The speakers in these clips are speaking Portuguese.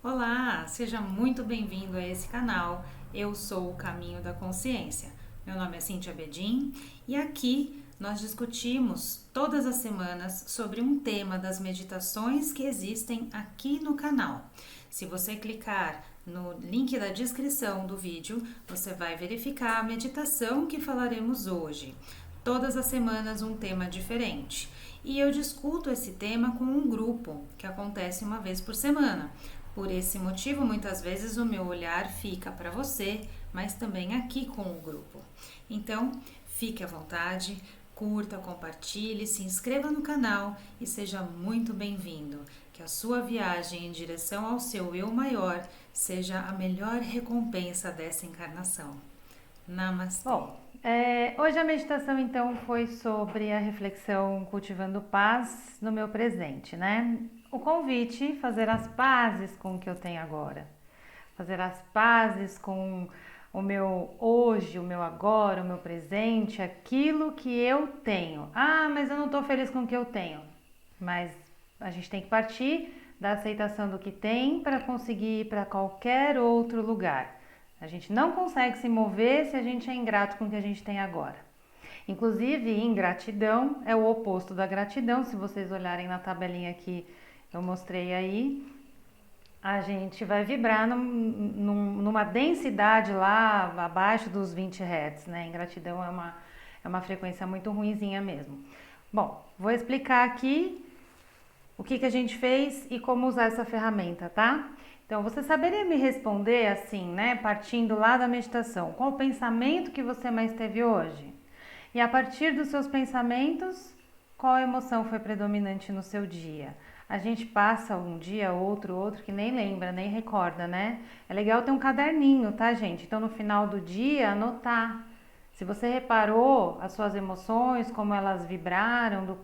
Olá, seja muito bem-vindo a esse canal. Eu sou o Caminho da Consciência. Meu nome é Cíntia Bedin e aqui nós discutimos todas as semanas sobre um tema das meditações que existem aqui no canal. Se você clicar no link da descrição do vídeo, você vai verificar a meditação que falaremos hoje. Todas as semanas um tema diferente. E eu discuto esse tema com um grupo que acontece uma vez por semana. Por esse motivo, muitas vezes o meu olhar fica para você, mas também aqui com o grupo. Então, fique à vontade, curta, compartilhe, se inscreva no canal e seja muito bem-vindo. Que a sua viagem em direção ao seu eu maior seja a melhor recompensa dessa encarnação. Namastê. Hoje a meditação então foi sobre a reflexão cultivando paz no meu presente, né? O convite, fazer as pazes com o que eu tenho agora, fazer as pazes com o meu hoje, o meu agora, o meu presente, aquilo que eu tenho. Ah, mas eu não estou feliz com o que eu tenho. Mas a gente tem que partir da aceitação do que tem para conseguir ir para qualquer outro lugar. A gente não consegue se mover se a gente é ingrato com o que a gente tem agora. Inclusive, ingratidão é o oposto da gratidão. Se vocês olharem na tabelinha que eu mostrei aí, a gente vai vibrar numa densidade lá abaixo dos 20 Hz, né? Ingratidão é uma frequência muito ruinzinha mesmo. Bom, vou explicar aqui o que a gente fez e como usar essa ferramenta, tá? Então, você saberia me responder assim, né? Partindo lá da meditação, qual o pensamento que você mais teve hoje? E a partir dos seus pensamentos, qual emoção foi predominante no seu dia? A gente passa um dia, outro, que nem lembra, nem recorda, né? É legal ter um caderninho, tá, gente? Então, no final do dia, anotar. Se você reparou as suas emoções, como elas vibraram do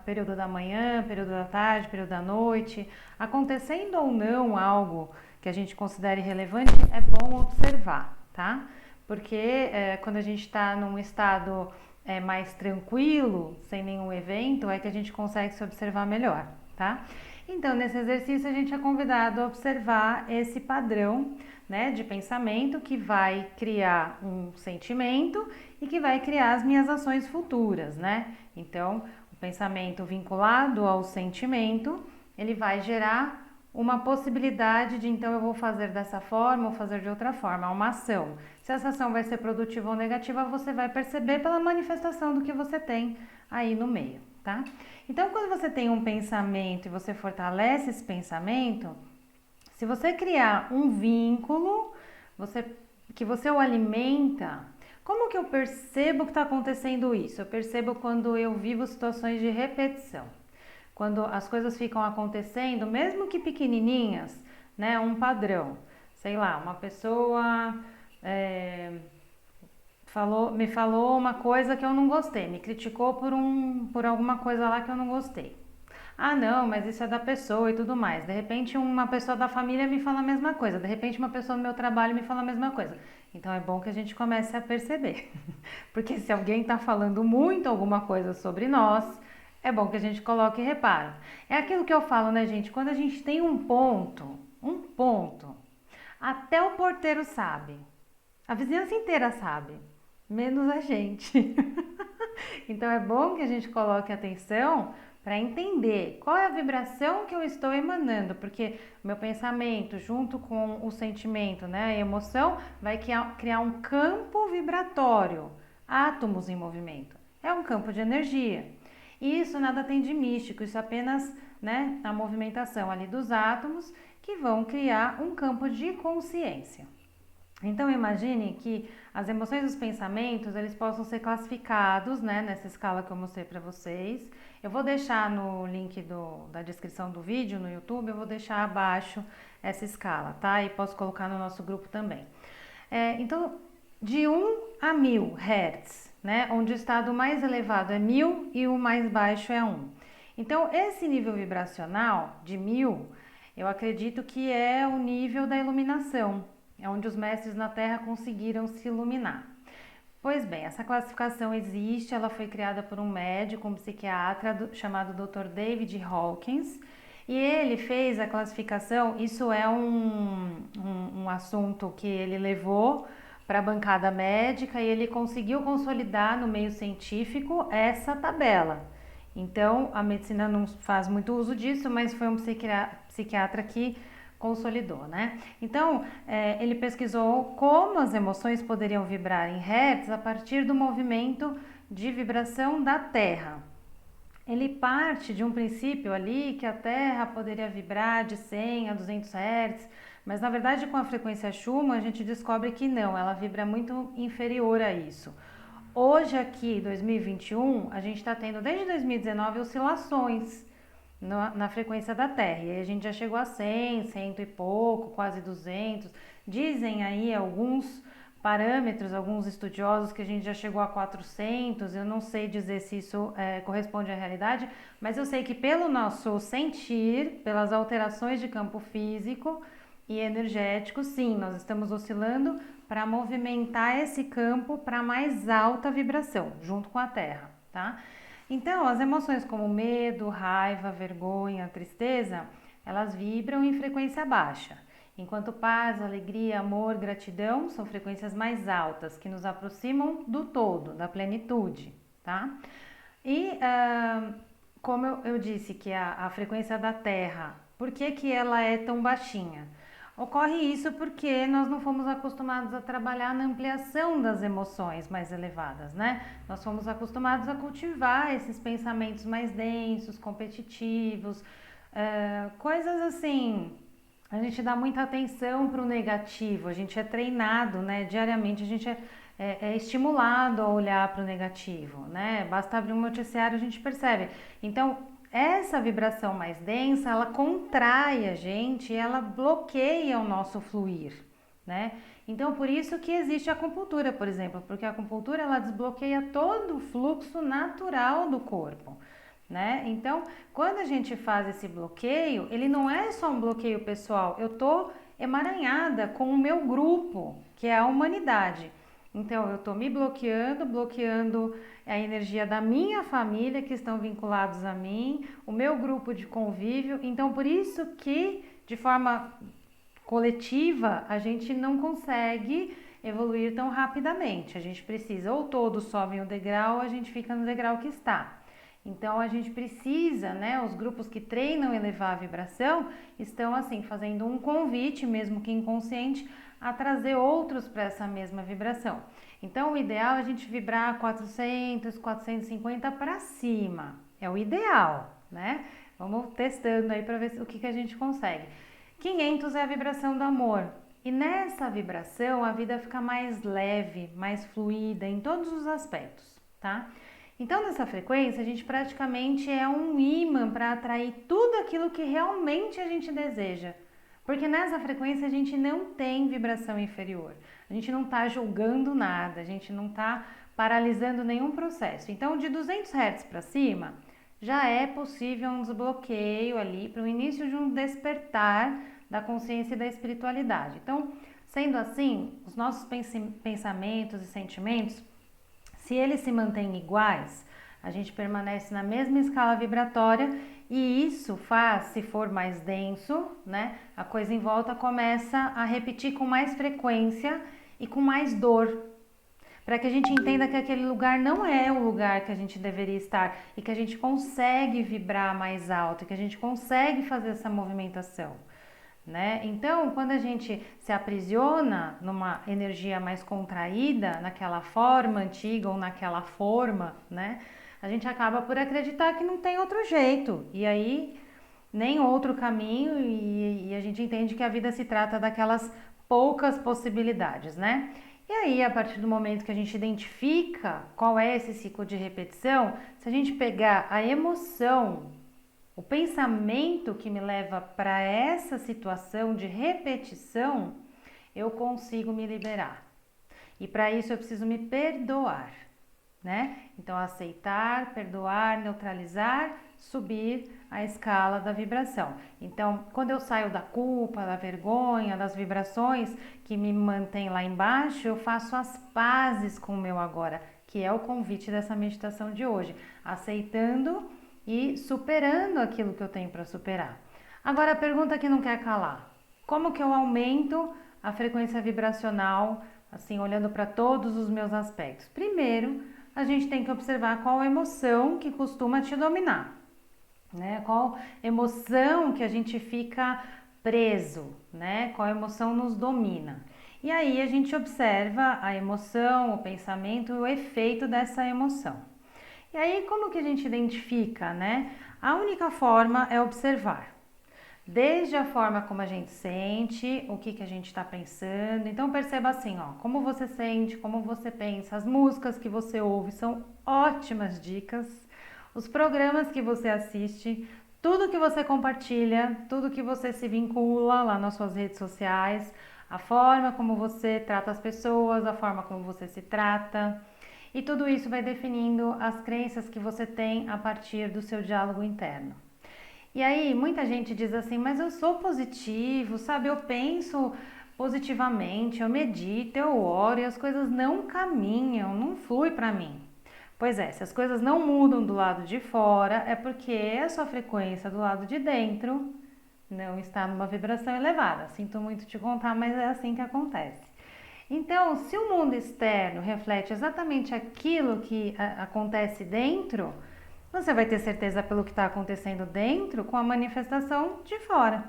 período da manhã, período da tarde, período da noite, acontecendo ou não algo que a gente considere relevante, é bom observar, tá? Porque quando a gente está num estado mais tranquilo, sem nenhum evento, é que a gente consegue se observar melhor, tá? Então, nesse exercício, a gente é convidado a observar esse padrão, né, de pensamento que vai criar um sentimento e que vai criar as minhas ações futuras, né? Então, o pensamento vinculado ao sentimento, ele vai gerar uma possibilidade de então eu vou fazer dessa forma ou fazer de outra forma, uma ação. Se essa ação vai ser produtiva ou negativa, você vai perceber pela manifestação do que você tem aí no meio, tá? Então, quando você tem um pensamento e você fortalece esse pensamento, se você criar um vínculo, que você o alimenta, como que eu percebo que está acontecendo isso? Eu percebo quando eu vivo situações de repetição. Quando as coisas ficam acontecendo, mesmo que pequenininhas, né, um padrão. Sei lá, uma pessoa me falou uma coisa que eu não gostei, me criticou por alguma coisa lá que eu não gostei. Ah, não, mas isso é da pessoa e tudo mais. De repente, uma pessoa da família me fala a mesma coisa. De repente, uma pessoa do meu trabalho me fala a mesma coisa. Então, é bom que a gente comece a perceber. Porque se alguém está falando muito alguma coisa sobre nós, é bom que a gente coloque reparo. É aquilo que eu falo, né, gente? Quando a gente tem um ponto, até o porteiro sabe. A vizinhança inteira sabe, menos a gente. Então é bom que a gente coloque atenção para entender qual é a vibração que eu estou emanando, porque meu pensamento junto com o sentimento, né, a emoção, vai criar um campo vibratório, átomos em movimento. É um campo de energia. E isso nada tem de místico, isso é apenas, né, a movimentação ali dos átomos que vão criar um campo de consciência. Então imagine que as emoções e os pensamentos eles possam ser classificados, né, nessa escala que eu mostrei para vocês. Eu vou deixar no link da descrição do vídeo no YouTube, eu vou deixar abaixo essa escala, tá? E posso colocar no nosso grupo também. Então, de 1 a 1000 Hz, né, onde o estado mais elevado é 1000 e o mais baixo é 1. Então, esse nível vibracional de 1000, eu acredito que é o nível da iluminação, é onde os mestres na Terra conseguiram se iluminar. Pois bem, essa classificação existe, ela foi criada por um médico, um psiquiatra chamado Dr. David Hawkins, E ele fez a classificação, isso é um assunto que ele levou para a bancada médica e ele conseguiu consolidar no meio científico essa tabela. Então, a medicina não faz muito uso disso, mas foi um psiquiatra que consolidou, né? Então, ele pesquisou como as emoções poderiam vibrar em hertz a partir do movimento de vibração da Terra. Ele parte de um princípio ali que a Terra poderia vibrar de 100 a 200 Hz, mas na verdade com a frequência Schumann a gente descobre que não, ela vibra muito inferior a isso. Hoje aqui, 2021, a gente está tendo desde 2019 oscilações na frequência da Terra. E aí a gente já chegou a 100, 100 e pouco, quase 200. Dizem aí alguns parâmetros, alguns estudiosos que a gente já chegou a 400, eu não sei dizer se isso corresponde à realidade, mas eu sei que pelo nosso sentir, pelas alterações de campo físico e energético, sim, nós estamos oscilando para movimentar esse campo para mais alta vibração, junto com a Terra, tá? Então, as emoções como medo, raiva, vergonha, tristeza, elas vibram em frequência baixa. Enquanto paz, alegria, amor, gratidão são frequências mais altas, que nos aproximam do todo, da plenitude, tá? E como eu disse que a frequência da Terra, por que ela é tão baixinha? Ocorre isso porque nós não fomos acostumados a trabalhar na ampliação das emoções mais elevadas, né? Nós fomos acostumados a cultivar esses pensamentos mais densos, competitivos, coisas assim. A gente dá muita atenção para o negativo, a gente é treinado, né? Diariamente a gente é estimulado a olhar para o negativo, né? Basta abrir um noticiário, a gente percebe. Então, essa vibração mais densa, ela contrai a gente, ela bloqueia o nosso fluir, né? Então, por isso que existe a acupuntura, por exemplo, porque a acupuntura, ela desbloqueia todo o fluxo natural do corpo, né? Então, quando a gente faz esse bloqueio, ele não é só um bloqueio pessoal, eu tô emaranhada com o meu grupo, que é a humanidade. Então, eu tô me bloqueando a energia da minha família que estão vinculados a mim, o meu grupo de convívio. Então, por isso que, de forma coletiva, a gente não consegue evoluir tão rapidamente. A gente precisa, ou todos sobem o degrau, ou a gente fica no degrau que está. Então a gente precisa, né, os grupos que treinam elevar a vibração estão assim fazendo um convite, mesmo que inconsciente, a trazer outros para essa mesma vibração. Então o ideal é a gente vibrar 400, 450 para cima, é o ideal, né? Vamos testando aí para ver o que a gente consegue. 500 é a vibração do amor. E nessa vibração a vida fica mais leve, mais fluida em todos os aspectos, tá? Então, nessa frequência, a gente praticamente é um imã para atrair tudo aquilo que realmente a gente deseja. Porque nessa frequência a gente não tem vibração inferior. A gente não está julgando nada, a gente não está paralisando nenhum processo. Então, de 200 Hz para cima, já é possível um desbloqueio ali para o início de um despertar da consciência e da espiritualidade. Então, sendo assim, os nossos pensamentos e sentimentos, se eles se mantêm iguais, a gente permanece na mesma escala vibratória e isso faz, se for mais denso, né, a coisa em volta começa a repetir com mais frequência e com mais dor, para que a gente entenda que aquele lugar não é o lugar que a gente deveria estar e que a gente consegue vibrar mais alto, que a gente consegue fazer essa movimentação. Né? Então, quando a gente se aprisiona numa energia mais contraída, naquela forma antiga ou naquela forma, né? A gente acaba por acreditar que não tem outro jeito e aí nem outro caminho e a gente entende que a vida se trata daquelas poucas possibilidades, né? E aí, a partir do momento que a gente identifica qual é esse ciclo de repetição, se a gente pegar a emoção, o pensamento que me leva para essa situação de repetição, eu consigo me liberar. E para isso eu preciso me perdoar, né? Então, aceitar, perdoar, neutralizar, subir a escala da vibração. Então, quando eu saio da culpa, da vergonha, das vibrações que me mantêm lá embaixo, eu faço as pazes com o meu agora, que é o convite dessa meditação de hoje, aceitando e superando aquilo que eu tenho para superar. Agora a pergunta que não quer calar: como que eu aumento a frequência vibracional, assim, olhando para todos os meus aspectos? Primeiro, a gente tem que observar qual emoção que costuma te dominar, né? Qual emoção que a gente fica preso, né? Qual emoção nos domina. E aí a gente observa a emoção, o pensamento e o efeito dessa emoção. E aí como que a gente identifica, né? A única forma é observar. Desde a forma como a gente sente, o que a gente está pensando. Então perceba assim, ó, como você sente, como você pensa. As músicas que você ouve são ótimas dicas. Os programas que você assiste, tudo que você compartilha, tudo que você se vincula lá nas suas redes sociais, a forma como você trata as pessoas, a forma como você se trata. E tudo isso vai definindo as crenças que você tem a partir do seu diálogo interno. E aí, muita gente diz assim, mas eu sou positivo, sabe? Eu penso positivamente, eu medito, eu oro e as coisas não caminham, não flui para mim. Pois é, se as coisas não mudam do lado de fora, é porque a sua frequência do lado de dentro não está numa vibração elevada. Sinto muito te contar, mas é assim que acontece. Então, se o mundo externo reflete exatamente aquilo que acontece dentro, você vai ter certeza pelo que está acontecendo dentro com a manifestação de fora,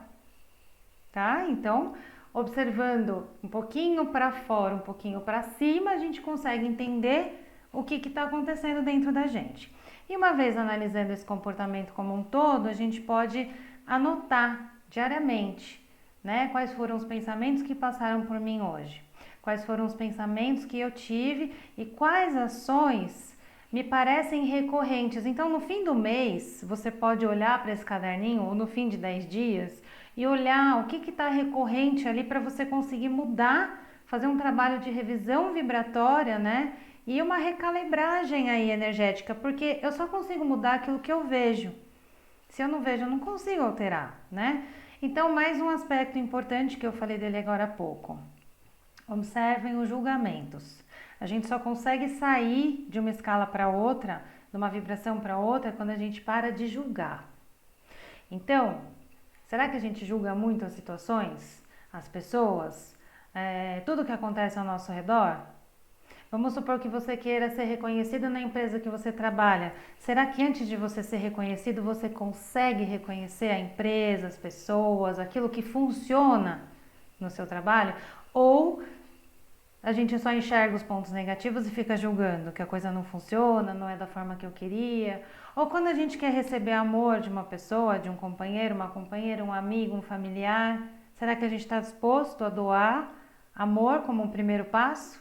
tá? Então, observando um pouquinho para fora, um pouquinho para cima, a gente consegue entender o que está acontecendo dentro da gente. E uma vez analisando esse comportamento como um todo, a gente pode anotar diariamente, né? Quais foram os pensamentos que passaram por mim hoje? Quais foram os pensamentos que eu tive e quais ações me parecem recorrentes. Então, no fim do mês, você pode olhar para esse caderninho, ou no fim de 10 dias, e olhar o que está recorrente ali para você conseguir mudar, fazer um trabalho de revisão vibratória, né? E uma recalibragem aí energética, porque eu só consigo mudar aquilo que eu vejo. Se eu não vejo, eu não consigo alterar, né? Então, mais um aspecto importante que eu falei dele agora há pouco. Observem os julgamentos. A gente só consegue sair de uma escala para outra, de uma vibração para outra, quando a gente para de julgar. Então, será que a gente julga muito as situações, as pessoas, tudo que acontece ao nosso redor? Vamos supor que você queira ser reconhecido na empresa que você trabalha. Será que antes de você ser reconhecido, você consegue reconhecer a empresa, as pessoas, aquilo que funciona no seu trabalho? Ou a gente só enxerga os pontos negativos e fica julgando que a coisa não funciona, não é da forma que eu queria? Ou quando a gente quer receber amor de uma pessoa, de um companheiro, uma companheira, um amigo, um familiar, será que a gente está disposto a doar amor como um primeiro passo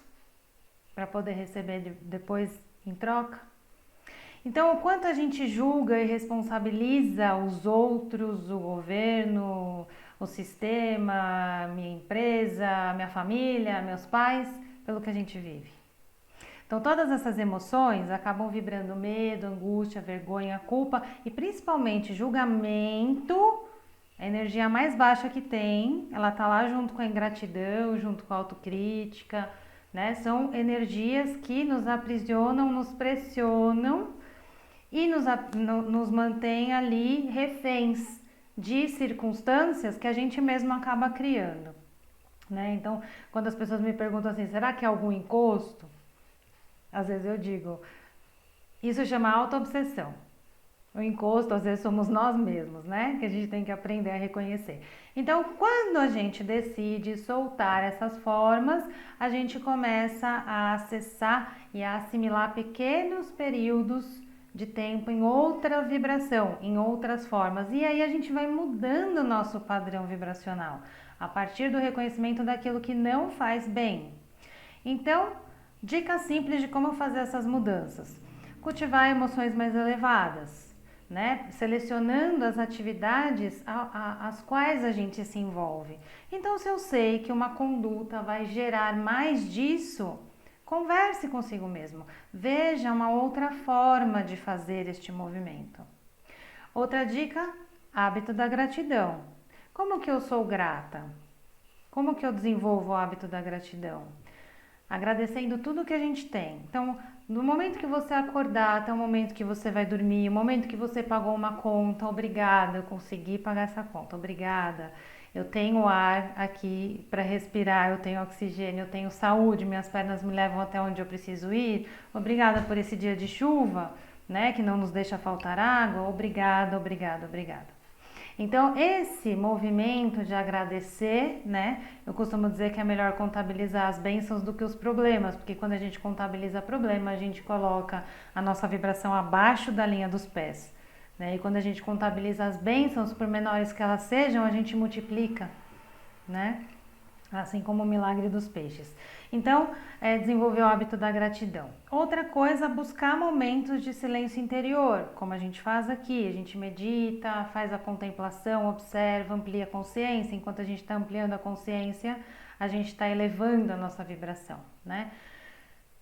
para poder receber depois em troca? Então, o quanto a gente julga e responsabiliza os outros, o governo, o sistema, minha empresa, minha família, meus pais, pelo que a gente vive. Então, todas essas emoções acabam vibrando medo, angústia, vergonha, culpa e principalmente julgamento, a energia mais baixa que tem. Ela está lá junto com a ingratidão, junto com a autocrítica, né? São energias que nos aprisionam, nos pressionam e nos mantém ali reféns de circunstâncias que a gente mesmo acaba criando, né? Então, quando as pessoas me perguntam assim, será que é algum encosto? Às vezes eu digo, isso chama autoobsessão. O encosto, às vezes, somos nós mesmos, né? Que a gente tem que aprender a reconhecer. Então, quando a gente decide soltar essas formas, a gente começa a acessar e a assimilar pequenos períodos de tempo em outra vibração, em outras formas. E aí a gente vai mudando o nosso padrão vibracional a partir do reconhecimento daquilo que não faz bem. Então, dicas simples de como fazer essas mudanças. Cultivar emoções mais elevadas, né? Selecionando as atividades às quais a gente se envolve. Então, se eu sei que uma conduta vai gerar mais disso, converse consigo mesmo, veja uma outra forma de fazer este movimento. Outra dica, hábito da gratidão. Como que eu sou grata? Como que eu desenvolvo o hábito da gratidão? Agradecendo tudo que a gente tem. Então, Do momento que você acordar até o momento que você vai dormir, o momento que você pagou uma conta, obrigada, eu consegui pagar essa conta, obrigada. Eu tenho ar aqui para respirar, eu tenho oxigênio, eu tenho saúde, minhas pernas me levam até onde eu preciso ir. Obrigada por esse dia de chuva, né, que não nos deixa faltar água. Obrigada, obrigada, obrigada. Então, esse movimento de agradecer, né? Eu costumo dizer que é melhor contabilizar as bênçãos do que os problemas, porque quando a gente contabiliza problema, a gente coloca a nossa vibração abaixo da linha dos pés, né? E quando a gente contabiliza as bênçãos, por menores que elas sejam, a gente multiplica, né? Assim como o milagre dos peixes. Então, desenvolver o hábito da gratidão. Outra coisa, buscar momentos de silêncio interior, como a gente faz aqui. A gente medita, faz a contemplação, observa, amplia a consciência. Enquanto a gente está ampliando a consciência, a gente está elevando a nossa vibração, né?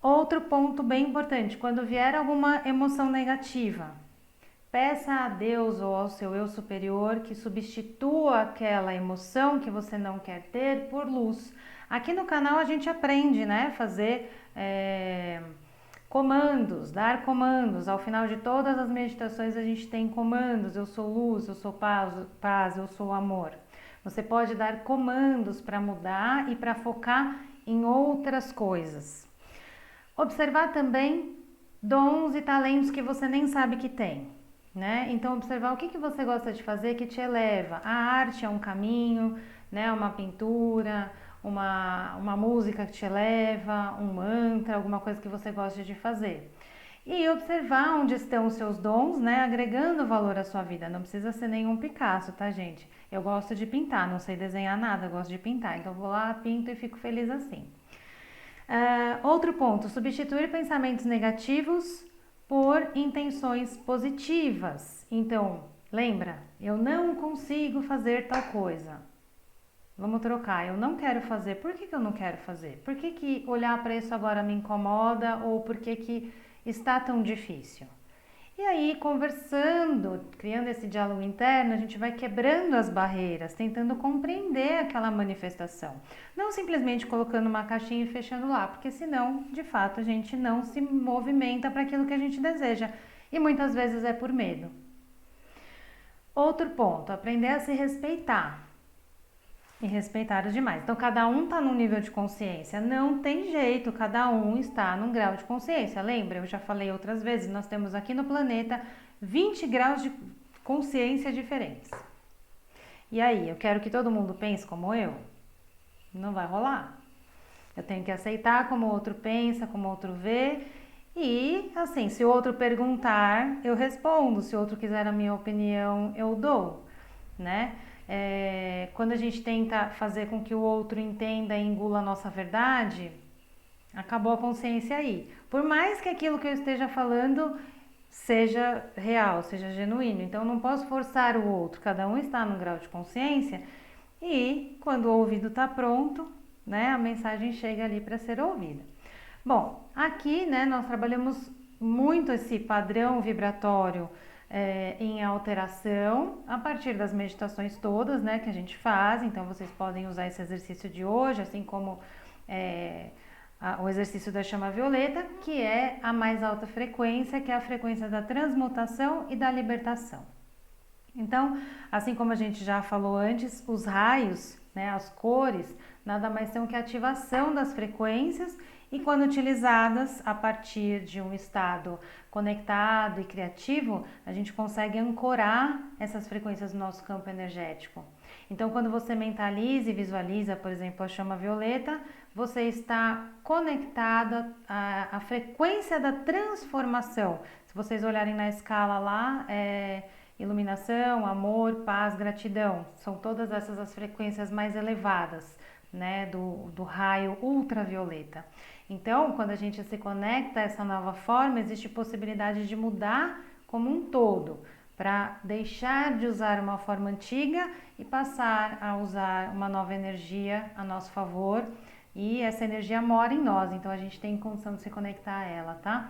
Outro ponto bem importante, quando vier alguma emoção negativa, peça a Deus ou ao seu eu superior que substitua aquela emoção que você não quer ter por luz. Aqui no canal a gente aprende, né? Fazer comandos, dar comandos. Ao final de todas as meditações a gente tem comandos. Eu sou luz, eu sou paz, eu sou amor. Você pode dar comandos para mudar e para focar em outras coisas. Observar também dons e talentos que você nem sabe que tem. Né? Então, observar o que você gosta de fazer que te eleva. A arte é um caminho, né? Uma pintura, uma música que te eleva, um mantra, alguma coisa que você gosta de fazer. E observar onde estão os seus dons, né? Agregando valor à sua vida. Não precisa ser nenhum Picasso, tá, gente? Eu gosto de pintar, não sei desenhar nada, eu gosto de pintar. Então, vou lá, pinto e fico feliz assim. Outro ponto, substituir pensamentos negativos por intenções positivas. Então, lembra, eu não consigo fazer tal coisa. Vamos trocar, eu não quero fazer. Por que eu não quero fazer? Por que olhar para isso agora me incomoda ou por que está tão difícil? E aí, conversando, criando esse diálogo interno, a gente vai quebrando as barreiras, tentando compreender aquela manifestação. Não simplesmente colocando uma caixinha e fechando lá, porque senão, de fato, a gente não se movimenta para aquilo que a gente deseja. E muitas vezes é por medo. Outro ponto, aprender a se respeitar. E respeitar os demais. Então, cada um está num nível de consciência. Não tem jeito, cada um está num grau de consciência. Lembra? Eu já falei outras vezes, nós temos aqui no planeta 20 graus de consciência diferentes. E aí, eu quero que todo mundo pense como eu? Não vai rolar. Eu tenho que aceitar como o outro pensa, como o outro vê. E, assim, se o outro perguntar, eu respondo. Se o outro quiser a minha opinião, eu dou, né? Quando a gente tenta fazer com que o outro entenda e engula a nossa verdade, acabou a consciência aí. Por mais que aquilo que eu esteja falando seja real, seja genuíno, então eu não posso forçar o outro, cada um está num grau de consciência e quando o ouvido está pronto, né, a mensagem chega ali para ser ouvida. Bom, aqui, né, nós trabalhamos muito esse padrão vibratório em alteração a partir das meditações todas, né, que a gente faz. Então vocês podem usar esse exercício de hoje, assim como o exercício da chama violeta, que é a mais alta frequência, que é a frequência da transmutação e da libertação. Então, assim como a gente já falou antes, os raios, né, as cores, nada mais são que a ativação das frequências e quando utilizadas a partir de um estado conectado e criativo, a gente consegue ancorar essas frequências no nosso campo energético. Então, quando você mentaliza e visualiza, por exemplo, a chama violeta, você está conectada à frequência da transformação. Se vocês olharem na escala lá, iluminação, amor, paz, gratidão, são todas essas as frequências mais elevadas, né, do raio ultravioleta. Então, quando a gente se conecta a essa nova forma, existe possibilidade de mudar como um todo, para deixar de usar uma forma antiga e passar a usar uma nova energia a nosso favor. E essa energia mora em nós, então a gente tem condição de se conectar a ela, tá?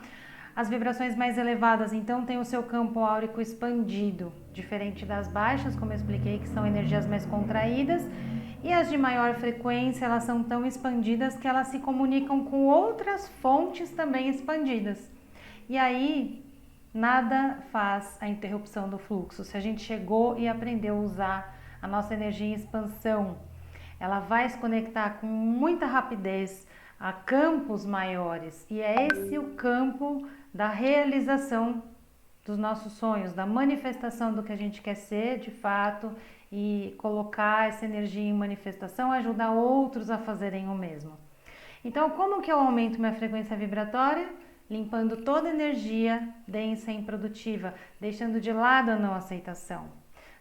As vibrações mais elevadas, então, têm o seu campo áurico expandido, diferente das baixas, como eu expliquei, que são energias mais contraídas. E as de maior frequência, elas são tão expandidas que elas se comunicam com outras fontes também expandidas. E aí, nada faz a interrupção do fluxo. Se a gente chegou e aprendeu a usar a nossa energia em expansão, ela vai se conectar com muita rapidez a campos maiores. E é esse o campo da realização dos nossos sonhos, da manifestação do que a gente quer ser de fato, e colocar essa energia em manifestação, ajudar outros a fazerem o mesmo. Então, como que eu aumento minha frequência vibratória? Limpando toda a energia densa e improdutiva, deixando de lado a não aceitação,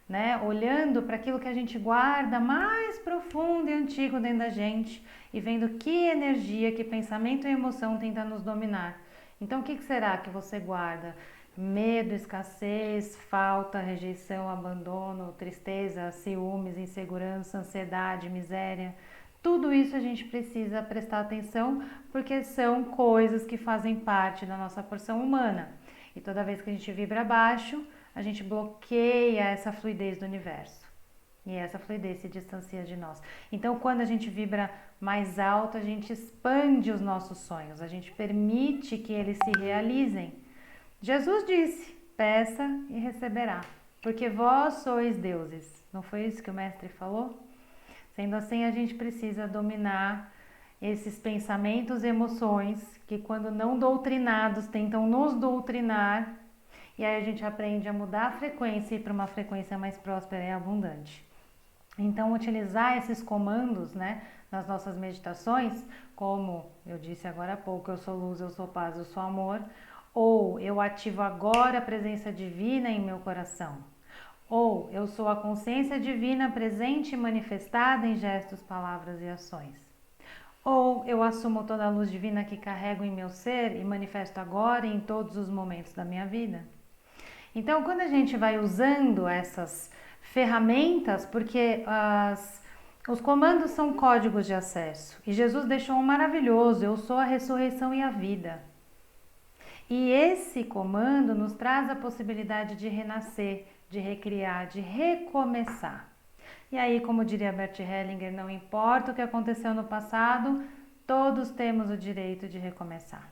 né? Olhando para aquilo que a gente guarda mais profundo e antigo dentro da gente e vendo que energia, que pensamento e emoção tenta nos dominar. Então, o que será que você guarda? Medo, escassez, falta, rejeição, abandono, tristeza, ciúmes, insegurança, ansiedade, miséria. Tudo isso a gente precisa prestar atenção, porque são coisas que fazem parte da nossa porção humana. E toda vez que a gente vibra abaixo, a gente bloqueia essa fluidez do universo. E essa fluidez se distancia de nós. Então, quando a gente vibra mais alto, a gente expande os nossos sonhos, a gente permite que eles se realizem. Jesus disse: peça e receberá, porque vós sois deuses. Não foi isso que o mestre falou? Sendo assim, a gente precisa dominar esses pensamentos e emoções que, quando não doutrinados, tentam nos doutrinar, e aí a gente aprende a mudar a frequência e para uma frequência mais próspera e abundante. Então, utilizar esses comandos, né, nas nossas meditações, como eu disse agora há pouco, eu sou luz, eu sou paz, eu sou amor, ou eu ativo agora a presença divina em meu coração, ou eu sou a consciência divina presente e manifestada em gestos, palavras e ações, ou eu assumo toda a luz divina que carrego em meu ser e manifesto agora e em todos os momentos da minha vida. Então, quando a gente vai usando essas ferramentas, porque os comandos são códigos de acesso, e Jesus deixou um maravilhoso: eu sou a ressurreição e a vida. E esse comando nos traz a possibilidade de renascer, de recriar, de recomeçar. E aí, como diria Bert Hellinger, não importa o que aconteceu no passado, todos temos o direito de recomeçar.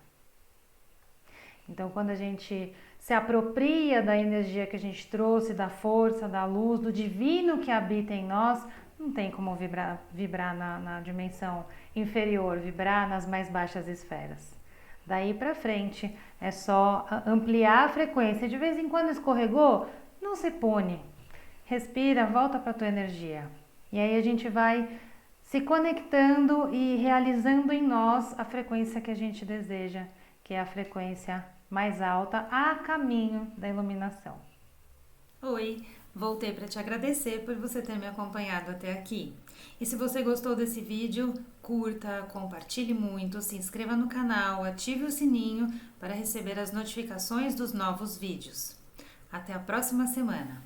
Então, quando a gente se apropria da energia que a gente trouxe, da força, da luz, do divino que habita em nós, não tem como vibrar na dimensão inferior, vibrar nas mais baixas esferas. Daí para frente é só ampliar a frequência. De vez em quando escorregou, não se pune. Respira, volta para a tua energia. E aí a gente vai se conectando e realizando em nós a frequência que a gente deseja, que é a frequência mais alta, a caminho da iluminação. Oi, voltei para te agradecer por você ter me acompanhado até aqui. E se você gostou desse vídeo, curta, compartilhe muito, se inscreva no canal, ative o sininho para receber as notificações dos novos vídeos. Até a próxima semana!